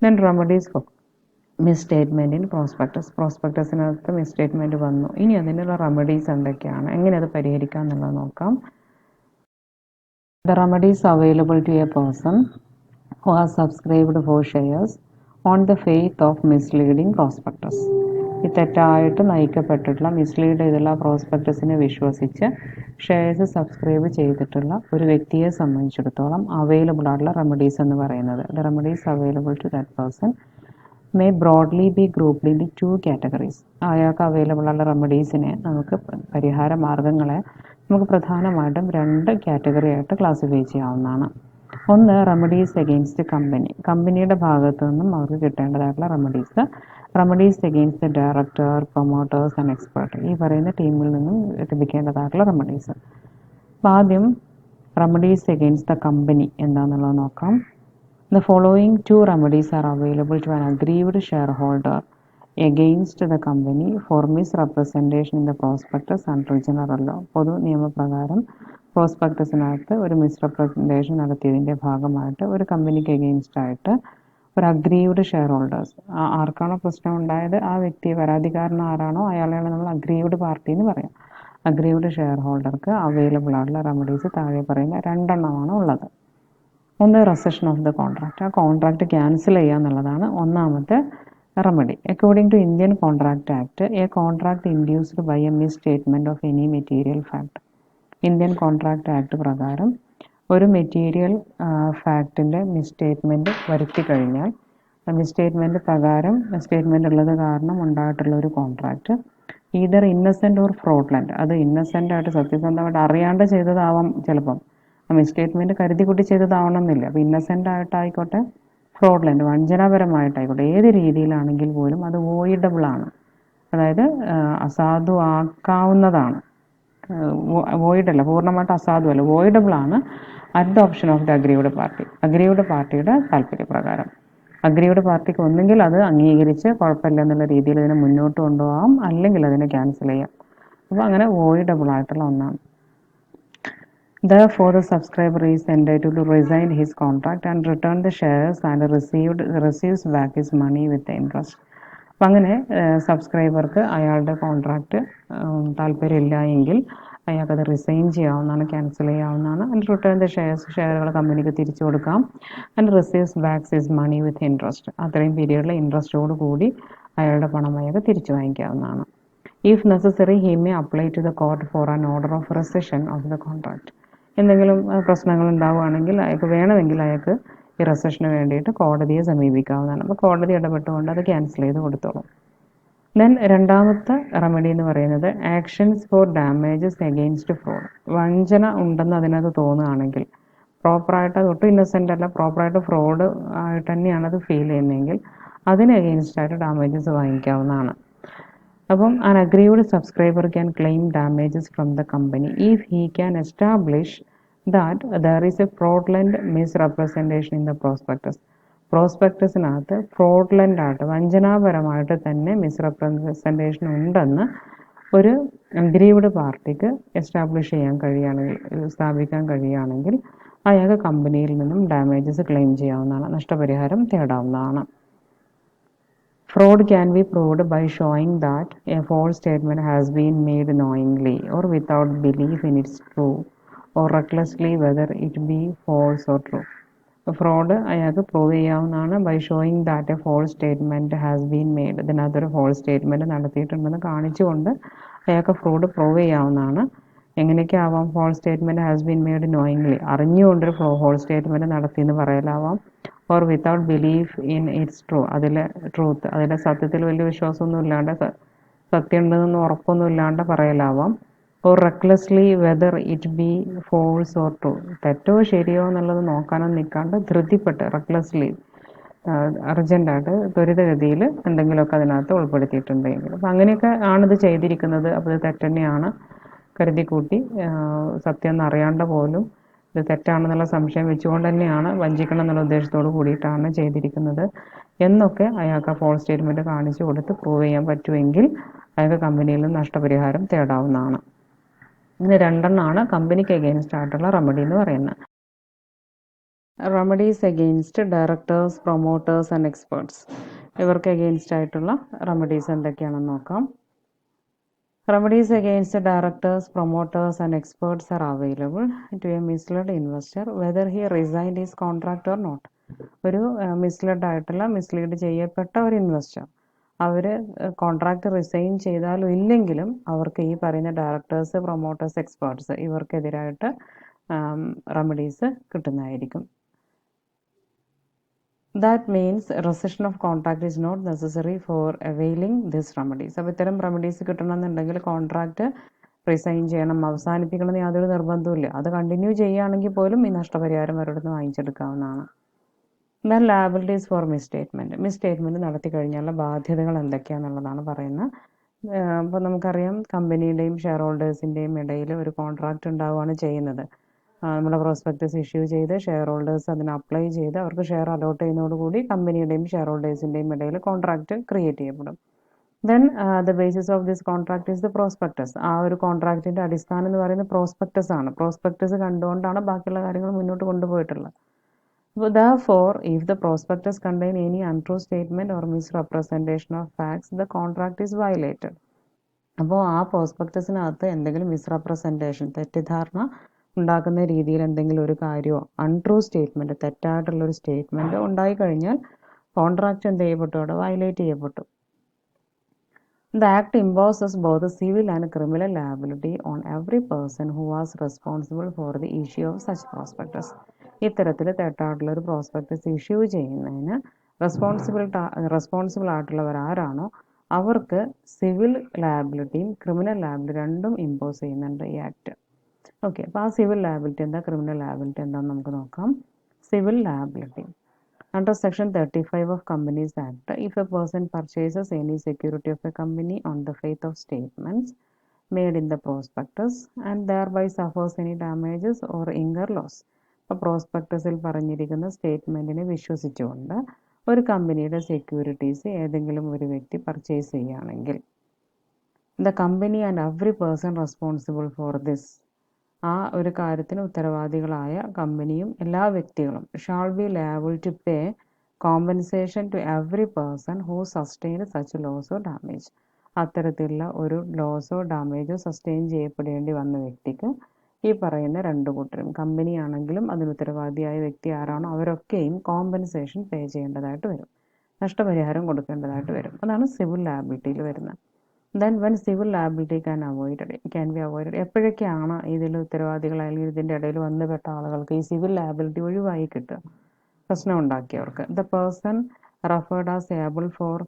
Speaker 1: Then remedies for misstatement in prospectus. പ്രോസ്പെക്ടസിനകത്ത് മിസ് സ്റ്റേറ്റ്മെൻറ്റ് വന്നു, ഇനി അതിനുള്ള റെമഡീസ് എന്തൊക്കെയാണ്, എങ്ങനെ അത് പരിഹരിക്കാം എന്നുള്ളത് നോക്കാം. The remedies available to a person who has subscribed for shares on the faith of misleading prospectus. ഈ തെറ്റായിട്ട് നയിക്കപ്പെട്ടിട്ടുള്ള, മിസ്ലീഡ് ചെയ്തുള്ള പ്രോസ്പെക്ടസിനെ വിശ്വസിച്ച് ഷെയർസ് സബ്സ്ക്രൈബ് ചെയ്തിട്ടുള്ള ഒരു വ്യക്തിയെ സംബന്ധിച്ചിടത്തോളം അവൈലബിൾ ആയിട്ടുള്ള റെമഡീസ് എന്ന് പറയുന്നത്, the remedies available to that person may broadly be grouped into two categories. അയാൾക്ക് അവൈലബിൾ ആയിട്ടുള്ള റെമഡീസിനെ നമുക്ക്, പരിഹാര മാർഗങ്ങളെ നമുക്ക് പ്രധാനമായിട്ടും രണ്ട് കാറ്റഗറി ആയിട്ട് ക്ലാസിഫൈ ചെയ്യാവുന്നതാണ്. ഒന്ന്, റെമഡീസ് എഗെയിൻസ്റ്റ് കമ്പനി, കമ്പനിയുടെ ഭാഗത്തു നിന്നും അവർക്ക് കിട്ടേണ്ടതായിട്ടുള്ള remedies against the director, promoters and expert, ഈ പറയുന്ന ടീമിൽ നിന്നും ലഭിക്കേണ്ടതായിട്ടുള്ള റെമഡീസ്. അപ്പോൾ ആദ്യം റെമഡീസ് എഗെയിൻസ്റ്റ് ദ കമ്പനി എന്താണെന്നുള്ളത് നോക്കാം. The following two remedies are available to an aggrieved shareholder against the company for misrepresentation in the prospectus under general law. പൊതു നിയമപ്രകാരം പ്രോസ്പെക്ടസിനകത്ത് ഒരു മിസ്റെപ്രസെൻറ്റേഷൻ നടത്തിയതിൻ്റെ ഭാഗമായിട്ട് ഒരു കമ്പനിക്ക് എഗെയിൻസ്റ്റ് ആയിട്ട് ഒരു അഗ്രീവ്ഡ് ഷെയർ ഹോൾഡേഴ്സ്, ആർക്കാണോ പ്രശ്നം ഉണ്ടായത് ആ വ്യക്തി, പരാതിക്കാരൻ ആരാണോ അയാളെയാണ് നമ്മൾ അഗ്രീവ്ഡ് പാർട്ടി എന്ന് പറയാം. അഗ്രീവ്ഡ് ഷെയർ ഹോൾഡർക്ക് അവൈലബിൾ ആയിട്ടുള്ള റെമഡീസ് താഴെ പറയുന്ന രണ്ടെണ്ണമാണ് ഉള്ളത്. ഒന്ന് റെസഷൻ ഓഫ് ദ കോൺട്രാക്റ്റ്, ആ കോൺട്രാക്റ്റ് ക്യാൻസൽ ചെയ്യുക എന്നുള്ളതാണ് ഒന്നാമത്തെ remedy. According to Indian contract act, a contract induced by a misstatement of any material fact. Indian contract act പ്രകാരം ഒരു മെറ്റീരിയൽ ഫാക്റ്റിൻ്റെ മിസ്സ്റ്റേറ്റ്മെൻറ്റ് വരുത്തി കഴിഞ്ഞാൽ, മിസ്സ്റ്റേറ്റ്മെൻറ്റ് പ്രകാരം മിസ്സ്റ്റേറ്റ്മെൻറ്റ് ഉള്ളത് കാരണം ഉണ്ടായിട്ടുള്ള ഒരു കോൺട്രാക്റ്റ് ഈതർ ഇന്നസെൻ്റ് ഓർ ഫ്രോഡ്ലൻറ്റ്, അത് ഇന്നസെൻ്റ് ആയിട്ട് സത്യസന്ധമായിട്ട് അറിയാണ്ട് ചെയ്തതാവാം, ചിലപ്പം മിസ്സ്റ്റേറ്റ്മെൻറ്റ് കരുതി കൂട്ടി ചെയ്തതാവണമെന്നില്ല. അപ്പോൾ ഇന്നസെൻ്റ് ആയിട്ടായിക്കോട്ടെ, ഫ്രോഡ്ലൻറ്റ് വഞ്ചനാപരമായിട്ടായിക്കോട്ടെ, ഏത് രീതിയിലാണെങ്കിൽ പോലും അത് വോയിഡബിളാണ്, അതായത് അസാധുവാക്കാവുന്നതാണ്. വോയിഡല്ല, പൂർണ്ണമായിട്ട് അസാധുവല്ല, വോയിഡബിളാണ് at the option of the aggrieved party, aggrieved പാർട്ടിയുടെ താല്പര്യപ്രകാരം. അഗ്രീവ്ഡ് പാർട്ടിക്ക് ഒന്നെങ്കിൽ അത് അംഗീകരിച്ച് കുഴപ്പമില്ല എന്നുള്ള രീതിയിൽ ഇതിനെ മുന്നോട്ട് കൊണ്ടുപോകാം, അല്ലെങ്കിൽ അതിനെ ക്യാൻസൽ ചെയ്യാം. അപ്പോൾ അങ്ങനെ വോയിഡബിൾ ആയിട്ടുള്ള ഒന്നാണ്. Therefore, the subscriber is entitled to resign his contract and return the shares and receives back his money with the interest. അപ്പം അങ്ങനെ സബ്സ്ക്രൈബർക്ക് അയാളുടെ കോൺട്രാക്റ്റ് താല്പര്യമില്ല എങ്കിൽ അയാൾക്കത് റിസൈൻ ചെയ്യാവുന്നതാണ്, ക്യാൻസൽ ചെയ്യാവുന്നതാണ്. ആൻഡ് റിട്ടേൺ ദ ഷെയറുകൾ കമ്പനിക്ക് തിരിച്ചു കൊടുക്കാം. And receives backs his money with interest, അത്രയും പീരീഡിൽ ഇൻട്രസ്റ്റോട് കൂടി അയാളുടെ പണം അയാൾക്ക് തിരിച്ചു വാങ്ങിക്കാവുന്നതാണ്. If necessary, he may apply to the court for an order of rescission of the contract. എന്തെങ്കിലും പ്രശ്നങ്ങൾ ഉണ്ടാവുകയാണെങ്കിൽ അയാൾക്ക് വേണമെങ്കിൽ അയാൾക്ക് ഈ റെസഷന് വേണ്ടിയിട്ട് കോടതിയെ സമീപിക്കാവുന്നതാണ്. അപ്പോൾ കോടതി ഇടപെട്ടുകൊണ്ട് അത് ക്യാൻസൽ ചെയ്ത് കൊടുത്തോളും. ദെൻ രണ്ടാമത്തെ റെമഡി എന്ന് പറയുന്നത് actions four damages against fraud. വഞ്ചന ഉണ്ടെന്ന് അതിനകത്ത് തോന്നുകയാണെങ്കിൽ, പ്രോപ്പറായിട്ട് അത് ഒട്ടും ഇന്നസെൻ്റ് അല്ല, പ്രോപ്പറായിട്ട് ഫ്രോഡ് ആയിട്ട് തന്നെയാണ് അത് ഫീൽ ചെയ്യുന്നതെങ്കിൽ അതിന് എഗെയിൻസ്റ്റായിട്ട് ഡാമേജസ് വാങ്ങിക്കാവുന്നതാണ്. അപ്പം an aggrieved subscriber can claim damages from the company if he can establish that there is a fraudulent misrepresentation in the prospectus. പ്രോസ്പെക്ടസിനകത്ത് ഫ്രോഡ്ലൻ്റ് ആയിട്ട്, വഞ്ചനാപരമായിട്ട് തന്നെ മിസ്റെപ്രസെൻറ്റേഷൻ ഉണ്ടെന്ന് ഒരു അഗ്രീവ്ഡ് പാർട്ടിക്ക് എസ്റ്റാബ്ലിഷ് ചെയ്യാൻ കഴിയുകയാണെങ്കിൽ, സ്ഥാപിക്കാൻ കഴിയുകയാണെങ്കിൽ അയാൾക്ക് കമ്പനിയിൽ നിന്നും ഡാമേജസ് ക്ലെയിം ചെയ്യാവുന്നതാണ്, നഷ്ടപരിഹാരം തേടാവുന്നതാണ്. Fraud can be proved by showing that a false statement has been made knowingly or without belief in its truth or recklessly, whether it be false or true. Fraud അയാൾക്ക് പ്രൂവ് ചെയ്യാവുന്നതാണ് by showing that a false statement has been made. ഇതിനകത്തൊരു ഫോൾസ് സ്റ്റേറ്റ്മെൻറ്റ് നടത്തിയിട്ടുണ്ടെന്ന് കാണിച്ചുകൊണ്ട് അയാൾക്ക് ഫ്രോഡ് പ്രൂവ് ചെയ്യാവുന്നതാണ്. എങ്ങനെയൊക്കെ ആവാം? False statement has been made knowingly, അറിഞ്ഞുകൊണ്ടൊരു ഫോൾസ് സ്റ്റേറ്റ്മെൻറ്റ് നടത്തിയെന്ന് പറയലാവാം. Or without belief in its അതിലെ ട്രൂത്ത്, അതിലെ സത്യത്തിൽ വലിയ വിശ്വാസമൊന്നും ഇല്ലാണ്ട്, സത്യം ഉണ്ടെന്നൊന്നും ഉറപ്പൊന്നും ഇല്ലാണ്ട് പറയലാവാം. Or recklessly whether it be false or true, തെറ്റോ ശരിയോ എന്നുള്ളത് നോക്കാനൊന്നും നിൽക്കാണ്ട് ധൃതിപ്പെട്ട്, റെക്ലെസ്ലി അർജൻറ്റായിട്ട് ത്വരിതഗതിയിൽ എന്തെങ്കിലുമൊക്കെ അതിനകത്ത് ഉൾപ്പെടുത്തിയിട്ടുണ്ടെങ്കിൽ, അപ്പം അങ്ങനെയൊക്കെ ആണിത് ചെയ്തിരിക്കുന്നത്. അപ്പോൾ ഇത് തെറ്റന്നെയാണ് കരുതിക്കൂട്ടി, സത്യം എന്നറിയാണ്ട് പോലും ഇത് തെറ്റാണെന്നുള്ള സംശയം വെച്ചുകൊണ്ട് തന്നെയാണ്, വഞ്ചിക്കണം എന്നുള്ള ഉദ്ദേശത്തോട് കൂടിയിട്ടാണ് ചെയ്തിരിക്കുന്നത് എന്നൊക്കെ അയാൾക്ക് ആ ഫോൾസ് സ്റ്റേറ്റ്മെൻറ്റ് കാണിച്ചു കൊടുത്ത് പ്രൂവ് ചെയ്യാൻ പറ്റുമെങ്കിൽ അയാൾക്ക് കമ്പനിയിൽ നിന്ന് നഷ്ടപരിഹാരം തേടാവുന്നതാണ്. ഇങ്ങനെ രണ്ടെണ്ണമാണ് കമ്പനിക്ക് എഗെയിൻസ്റ്റ് ആയിട്ടുള്ള റെമഡി എന്ന് പറയുന്നത്. Remedies against directors, promoters and experts. ഇവർക്ക് എഗെയിൻസ്റ്റ് ആയിട്ടുള്ള റെമഡീസ് എന്തൊക്കെയാണെന്ന് നോക്കാം. Remedies against the directors, promoters and experts are available to a misled investor whether he resigned his contract or not. ഒരു മിസ്ലഡ് ആയിട്ടുള്ള, മിസ്ലീഡ് ചെയ്യപ്പെട്ട ഒരു ഇൻവെസ്റ്റർ അവർ കോൺട്രാക്റ്റ് റിസൈൻ ചെയ്താലും ഇല്ലെങ്കിലും അവർക്ക് ഈ പറയുന്ന ഡയറക്ടേഴ്സ്, പ്രൊമോട്ടേഴ്സ്, എക്സ്പേർട്സ് ഇവർക്കെതിരായിട്ട് റെമഡീസ് കിട്ടുന്നതായിരിക്കും. That means rescission of contract is not necessary for availing this remedies. അപ്പോൾ ഇത്തരം റെമഡീസ് കിട്ടണമെന്നുണ്ടെങ്കിൽ കോൺട്രാക്റ്റ് റിസൈൻ ചെയ്യണം, അവസാനിപ്പിക്കണം എന്ന് യാതൊരു നിർബന്ധവുമില്ല. അത് കണ്ടിന്യൂ ചെയ്യുകയാണെങ്കിൽ പോലും ഈ നഷ്ടപരിഹാരം അവരുടെ നിന്ന് വാങ്ങിച്ചെടുക്കാവുന്നതാണ്. എന്നാൽ ലാബിലിറ്റീസ് ഫോർ മിസ്സ്റ്റേറ്റ്മെൻറ്റ് നടത്തി കഴിഞ്ഞാലുള്ള ബാധ്യതകൾ എന്തൊക്കെയാണെന്നുള്ളതാണ് പറയുന്നത്. അപ്പോൾ നമുക്കറിയാം, കമ്പനിയുടെയും ഷെയർ ഹോൾഡേഴ്സിൻ്റെയും ഇടയിൽ ഒരു കോൺട്രാക്റ്റ് ഉണ്ടാവുകയാണ് ചെയ്യുന്നത്. നമ്മുടെ പ്രോസ്പെക്ടസ് ഇഷ്യൂ ചെയ്ത് ഷെയർ ഹോൾഡേഴ്സ് അതിന് അപ്ലൈ ചെയ്ത് അവർക്ക് ഷെയർ അലോട്ട് ചെയ്യുന്നതോടുകൂടി കമ്പനിയുടെയും ഷെയർ ഹോൾഡേഴ്സിൻ്റെയും ഇടയിൽ കോൺട്രാക്റ്റ് ക്രിയേറ്റ് ചെയ്യപ്പെടും. Then the basis of this contract is the prospectus. ആ ഒരു കോൺട്രാക്റ്റിൻ്റെ അടിസ്ഥാനം എന്ന് പറയുന്നത് പ്രോസ്പെക്ടസ് ആണ്. പ്രോസ്പെക്ടസ് കണ്ടുകൊണ്ടാണ് ബാക്കിയുള്ള കാര്യങ്ങൾ മുന്നോട്ട് കൊണ്ടുപോയിട്ടുള്ളത്. Therefore, if the prospectus contain any untrue statement or misrepresentation of facts, the contract is violated. അപ്പോൾ ആ പ്രോസ്പെക്ടസിനകത്ത് എന്തെങ്കിലും മിസ്റെപ്രസെൻറ്റേഷൻ, തെറ്റിദ്ധാരണ ഉണ്ടാക്കുന്ന രീതിയിൽ എന്തെങ്കിലും ഒരു കാര്യമോ അൺട്രൂ സ്റ്റേറ്റ്മെൻറ്റ്, തെറ്റായിട്ടുള്ളൊരു സ്റ്റേറ്റ്മെൻറ്റ് ഉണ്ടായിക്കഴിഞ്ഞാൽ കോൺട്രാക്റ്റ് എന്ത് ചെയ്യപ്പെട്ടു? അവിടെ വയലേറ്റ് ചെയ്യപ്പെട്ടു. The Act imposes both civil and criminal liability on every person who was responsible for the issue of such prospectus. ഇത്തരത്തിൽ തെറ്റായിട്ടുള്ള ഒരു പ്രോസ്പെക്ടസ് ഇഷ്യൂ ചെയ്യുന്നതിന് റെസ്പോൺസിബിൾ ആയിട്ടുള്ളവർ ആരാണോ അവർക്ക് സിവിൽ ലയബിലിറ്റിയും ക്രിമിനൽ ലയബിലിറ്റി രണ്ടും ഇമ്പോസ് ചെയ്യുന്നുണ്ട് ഈ ആക്ട്. ഓക്കെ, അപ്പോൾ ആ സിവിൽ ലയബിലിറ്റി എന്താ, ക്രിമിനൽ ലയബിലിറ്റി എന്താണെന്ന് നമുക്ക് നോക്കാം. Civil liability under section 35 of Companies Act, if a person purchases any security of a company on the faith of statements made in the prospectus and thereby suffers any damages or incur loss. അപ്പോൾ പ്രോസ്പെക്ടസിൽ പറഞ്ഞിരിക്കുന്ന സ്റ്റേറ്റ്മെൻറ്റിനെ വിശ്വസിച്ചുകൊണ്ട് ഒരു കമ്പനിയുടെ സെക്യൂരിറ്റീസ് ഏതെങ്കിലും ഒരു വ്യക്തി പർച്ചേസ് ചെയ്യുകയാണെങ്കിൽ the company and every person responsible for this, ആ ഒരു കാര്യത്തിന് ഉത്തരവാദികളായ കമ്പനിയും എല്ലാ വ്യക്തികളും shall be liable to pay compensation to every person who sustain such loss or damage. അത്തരത്തിലുള്ള ഒരു ലോസോ ഡാമേജോ സസ്റ്റെയിൻ ചെയ്യപ്പെടേണ്ടി വന്ന വ്യക്തിക്ക് ഈ പറയുന്ന രണ്ടു കൂട്ടരും, കമ്പനിയാണെങ്കിലും അതിന് ഉത്തരവാദിയായ വ്യക്തി ആരാണോ അവരൊക്കെയും കോമ്പൻസേഷൻ പേ ചെയ്യേണ്ടതായിട്ട് വരും, നഷ്ടപരിഹാരം കൊടുക്കേണ്ടതായിട്ട് വരും. അതാണ് സിവിൽ ലയബിലിറ്റിയിൽ വരുന്നത്. Then when civil liability can be avoided, എപ്പോഴൊക്കെയാണ് ഇതിൽ ഉത്തരവാദികളായാലും ഇതിൻ്റെ ഇടയിൽ വന്നുപെട്ട ആളുകൾക്ക് ഈ സിവിൽ ലയബിലിറ്റി ഒഴിവായി കിട്ടുക, പ്രശ്നം ഉണ്ടാക്കിയവർക്ക്? The person referred as able for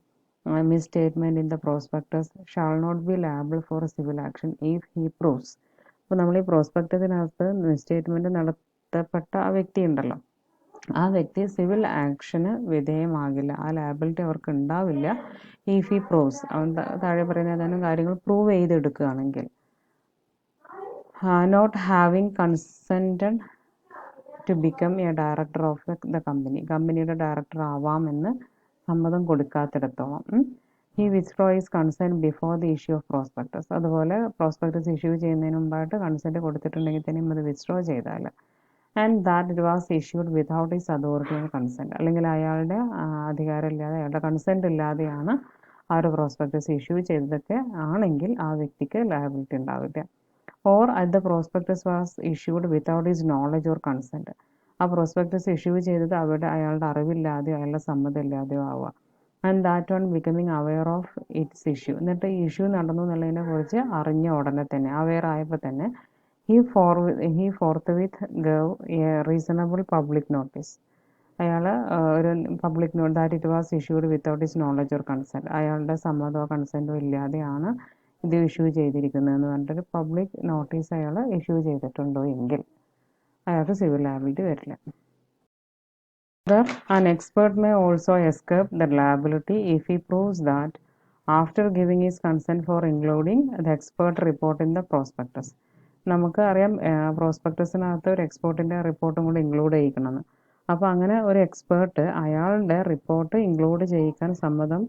Speaker 1: misstatement in the prospectus shall not be liable for civil action if he proves. അപ്പോൾ നമ്മൾ ഈ പ്രോസ്പെക്ടസിനകത്ത് മിസ്സ്റ്റേറ്റ്മെൻറ്റ് നടത്തപ്പെട്ട ആ വ്യക്തി ഉണ്ടല്ലോ, ആ വ്യക്തി സിവിൽ ആക്ഷന് വിധേയമാകില്ല, ആ ലയബിലിറ്റി അവർക്ക് ഉണ്ടാവില്ല ഇഫ് ഹി പ്രൂവ്സ്, അവൻ താഴെ പറയുന്ന ഏതാനും കാര്യങ്ങൾ പ്രൂവ് ചെയ്തെടുക്കുകയാണെങ്കിൽ. Not having consented to become a director of the company, കമ്പനിയുടെ ഡയറക്ടർ ആവാമെന്ന് സമ്മതം കൊടുക്കാത്തിടത്തോളം. He withdraw his consent before the issue of prospectus, അതുപോലെ പ്രോസ്പെക്ടസ് ഇഷ്യൂ ചെയ്യുന്നതിന് മുമ്പായിട്ട് കൺസെൻറ്റ് കൊടുത്തിട്ടുണ്ടെങ്കിൽ തന്നെയും അത് വിത്ഡ്രോ ചെയ്താൽ, and that it was issued without his authority and consent, അല്ലെങ്കിൽ അയാളുടെ അധികാരമില്ലാതെ അയാളുടെ കൺസെൻറ്റ് ഇല്ലാതെയാണ് ആ ഒരു പ്രോസ്പെക്ടസ് ഇഷ്യൂ ചെയ്തതൊക്കെ ആണെങ്കിൽ ആ വ്യക്തിക്ക് ലയബിലിറ്റി ഉണ്ടാവില്ല. Or at the prospectus was issued without his knowledge or consent, ആ പ്രോസ്പെക്ടസ് ഇഷ്യൂ ചെയ്തത് അയാളുടെ അറിവില്ലാതെയോ അയാളുടെ സമ്മതമില്ലാതെയോ ആവുക. And that on becoming aware of its issue, എന്നിട്ട് ഈ ഇഷ്യൂ നടന്നു എന്നുള്ളതിനെ കുറിച്ച് അറിഞ്ഞ ഉടനെ തന്നെ, അവെയർ ആയപ്പോൾ തന്നെ he forthwith gave a reasonable public notice, അയാൾ ഒരു public note that it was issued without his knowledge or consent, അയാളുടെ സമ്മതമോ കൺസെൻറ്റോ ഇല്ലാതെയാണ് ഇത് ഇഷ്യൂ ചെയ്തിരിക്കുന്നതെന്ന് പറഞ്ഞിട്ടൊരു പബ്ലിക് നോട്ടീസ് അയാൾ ഇഷ്യൂ ചെയ്തിട്ടുണ്ടോ എങ്കിൽ അയാൾക്ക് സിവിൽ ലയബിലിറ്റി വരില്ല. An expert may also escape the liability if he proves that after giving his consent for including the expert report in the prospectus, നമുക്ക് അറിയാം പ്രോസ്പെക്ടസിനകത്ത് ഒരു എക്സ്പേർട്ടിൻ്റെ റിപ്പോർട്ടും കൂടി ഇൻക്ലൂഡ് ചെയ്യിക്കണമെന്ന്. അപ്പോൾ അങ്ങനെ ഒരു എക്സ്പേർട്ട് അയാളുടെ റിപ്പോർട്ട് ഇൻക്ലൂഡ് ചെയ്യിക്കാൻ സമ്മതം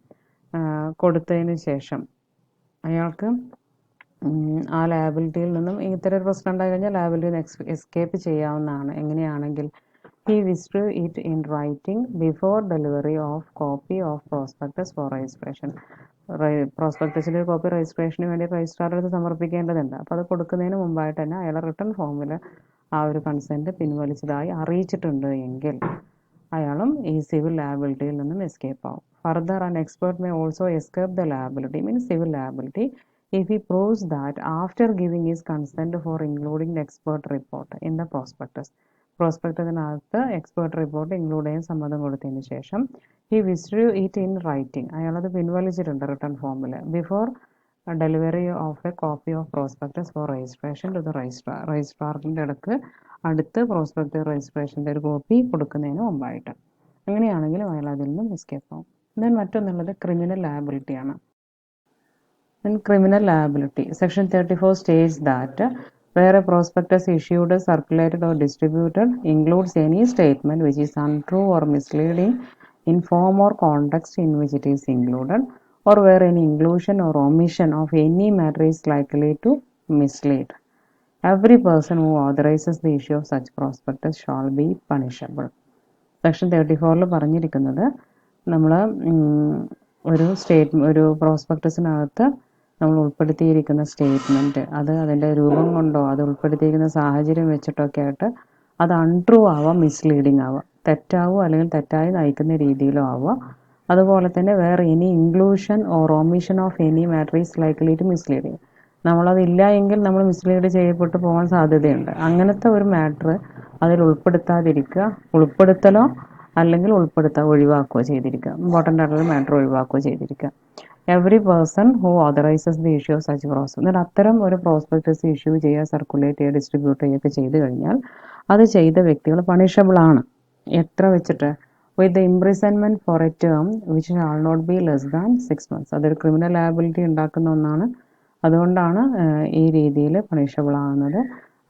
Speaker 1: കൊടുത്തതിന് ശേഷം അയാൾക്ക് ആ ലയബിലിറ്റിയിൽ നിന്നും ഇത്തരം ഒരു പ്രശ്നം ഉണ്ടായി കഴിഞ്ഞാൽ ലയബിലിറ്റിയിൽ നിന്ന് എസ്കേപ്പ് ചെയ്യാവുന്നതാണ്. എങ്ങനെയാണെങ്കിൽ he withdrew it in writing before delivery of copy of prospectus for registration. പ്രോസ്പെക്ടസിൻ്റെ ഒരു കോപ്പി രജിസ്ട്രേഷന് വേണ്ടി രജിസ്ട്രാറുടെ അടുത്ത് സമർപ്പിക്കേണ്ടതുണ്ട്. അപ്പോൾ അത് കൊടുക്കുന്നതിന് മുമ്പായിട്ട് തന്നെ അയാളെ റിട്ടേൺ ഫോമിൽ ആ ഒരു കൺസെൻറ്റ് പിൻവലിച്ചതായി അറിയിച്ചിട്ടുണ്ട് എങ്കിൽ അയാളും ഈ സിവിൽ ലയബിലിറ്റിയിൽ നിന്നും എസ്കേപ്പ് ആവും. Further an expert may also escape the liability means civil liability if he proves that after giving his consent for including the expert report in the prospectus, പ്രോസ്പെക്ടസിനകത്ത് എക്സ്പേർട്ട് റിപ്പോർട്ട് ഇൻക്ലൂഡ് ചെയ്യാൻ സമ്മതം കൊടുത്തതിന് ശേഷം he withdrew it in writing, അയാളത് പിൻവലിച്ചിട്ടുണ്ട് റിട്ടേൺ ഫോമിൽ before delivery of a copy of prospectus for registration to the രജിസ്ട്രാറിൻ്റെ അടുത്ത് പ്രോസ്പെക്ടസ് രജിസ്ട്രേഷൻ്റെ ഒരു കോപ്പി കൊടുക്കുന്നതിന് മുമ്പായിട്ട്. അങ്ങനെയാണെങ്കിലും അയാൾ അതിൽ നിന്നും എസ്കേപ്പ് ആവും. ദെൻ മറ്റൊന്നുള്ളത് ക്രിമിനൽ ലയബിലിറ്റിയാണ്. In criminal liability, Section 34 states that where a prospectus issued, circulated, or distributed includes any statement which is untrue or misleading in form or context in which it is included, or where any inclusion or omission of any matter is likely to mislead. Every person who authorizes the issue of such prospectus shall be punishable. Section 34 പറഞ്ഞിരിക്കുന്നത് നമ്മൾ ഒരു പ്രോസ്പെക്ടസിനകത്ത് നമ്മൾ ഉൾപ്പെടുത്തിയിരിക്കുന്ന സ്റ്റേറ്റ്മെൻറ്റ് അത് അതിൻ്റെ രൂപം കൊണ്ടോ അത് ഉൾപ്പെടുത്തിയിരിക്കുന്ന സാഹചര്യം വെച്ചിട്ടൊക്കെ ആയിട്ട് അത് അൺട്രൂ ആവാം, മിസ്ലീഡിങ് ആവാം, തെറ്റാവോ അല്ലെങ്കിൽ തെറ്റായി നയിക്കുന്ന രീതിയിലോ ആവുക. അതുപോലെ തന്നെ വേറെ any inclusion or omission of any matter is likely to misleading. നമ്മളതില്ല എങ്കിൽ നമ്മൾ മിസ്ലീഡ് ചെയ്യപ്പെട്ടു പോകാൻ സാധ്യതയുണ്ട്. അങ്ങനത്തെ ഒരു മാറ്റർ അതിൽ ഉൾപ്പെടുത്താതിരിക്കുക, ഉൾപ്പെടുത്തലോ അല്ലെങ്കിൽ ഒഴിവാക്കുകയോ ചെയ്തിരിക്കുക, ഇമ്പോർട്ടൻ്റ് ആയിട്ടുള്ള മാറ്റർ ഒഴിവാക്കുകയോ ചെയ്തിരിക്കുക. Every person who authorises the issue of such process. എന്നിട്ട് അത്തരം ഒരു പ്രോസ്പെക്ടസ് ഇഷ്യൂ ചെയ്യുക, സർക്കുലേറ്റ് ചെയ്യുക, ഡിസ്ട്രിബ്യൂട്ട് ചെയ്യുകയൊക്കെ ചെയ്ത് കഴിഞ്ഞാൽ അത് ചെയ്ത വ്യക്തികൾ പണിഷബിൾ ആണ്. എത്ര വെച്ചിട്ട്? With the imprisonment for a term which shall not be less than 6 months. അതൊരു ക്രിമിനൽ ലയബിലിറ്റി ഉണ്ടാക്കുന്ന ഒന്നാണ്. അതുകൊണ്ടാണ് ഈ രീതിയിൽ പണിഷബിൾ ആകുന്നത്.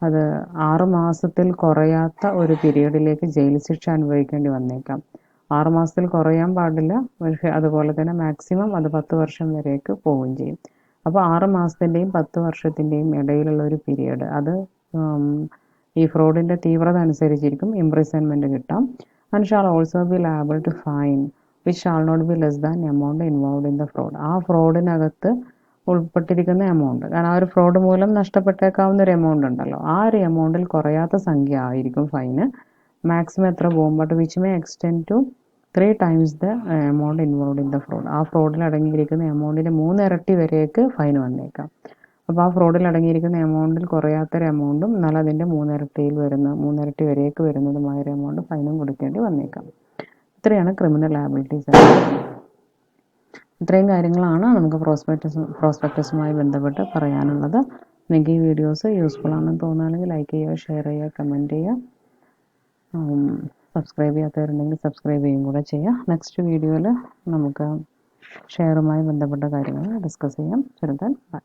Speaker 1: അത് 6 മാസത്തിൽ കുറയാത്ത ഒരു പീരീഡിലേക്ക് ജയിൽ ശിക്ഷ അനുഭവിക്കേണ്ടി വന്നേക്കാം. 6 മാസത്തിൽ കുറയാൻ പാടില്ല, പക്ഷേ അതുപോലെ തന്നെ മാക്സിമം അത് 10 വർഷം വരേക്ക് പോവുകയും ചെയ്യും. അപ്പോൾ 6 മാസത്തിൻ്റെയും 10 വർഷത്തിൻ്റെയും ഇടയിലുള്ള ഒരു പീരീഡ് അത് ഈ ഫ്രോഡിൻ്റെ തീവ്രത അനുസരിച്ചിരിക്കും ഇംപ്രിസൺമെൻറ്റ് കിട്ടാം. And shall also be liable to fine which shall not be less than amount involve in the fraud. ആ ഫ്രോഡിനകത്ത് ഉൾപ്പെട്ടിരിക്കുന്ന എമൗണ്ട്, കാരണം ആ ഒരു ഫ്രോഡ് മൂലം നഷ്ടപ്പെട്ടേക്കാവുന്ന ഒരു എമൗണ്ട് ഉണ്ടല്ലോ, ആ ഒരു എമൗണ്ടിൽ കുറയാത്ത സംഖ്യ ആയിരിക്കും ഫൈന്. മാക്സിമം എത്ര പോകും? But which may extend to 3 times the amount involve in the fraud. ആ ഫ്രോഡിൽ അടങ്ങിയിരിക്കുന്ന എമൗണ്ടിൻ്റെ 3 ഇരട്ടി വരെയൊക്കെ ഫൈൻ വന്നേക്കാം. അപ്പോൾ ആ ഫ്രോഡിൽ അടങ്ങിയിരിക്കുന്ന എമൗണ്ടിൽ കുറയാത്തൊരു എമൗണ്ടും എന്നാൽ അതിൻ്റെ 3 ഇരട്ടി വരെയൊക്കെ വരുന്നതുമായ ഒരു എമൗണ്ട് ഫൈനും കൊടുക്കേണ്ടി വന്നേക്കാം. ഇത്രയാണ് ക്രിമിനൽ ലയബിലിറ്റീസ്. ഇത്രയും കാര്യങ്ങളാണ് നമുക്ക് പ്രോസ്പെക്ടസുമായി ബന്ധപ്പെട്ട് പറയാനുള്ളത്. നിങ്ങൾക്ക് ഈ വീഡിയോസ് യൂസ്ഫുൾ ആണെന്ന് തോന്നുകയാണെങ്കിൽ ലൈക്ക് ചെയ്യുക, ഷെയർ ചെയ്യുക, കമൻറ്റ് ചെയ്യുക. സബ്സ്ക്രൈബ് ചെയ്യാത്തവരുണ്ടെങ്കിൽ സബ്സ്ക്രൈബ് ചെയ്യുകയും കൂടെ ചെയ്യുക. നെക്സ്റ്റ് വീഡിയോയിൽ നമുക്ക് ഷെയറുമായി ബന്ധപ്പെട്ട കാര്യങ്ങൾ ഡിസ്കസ് ചെയ്യാം. ചുരുക്കാൻ ബൈ.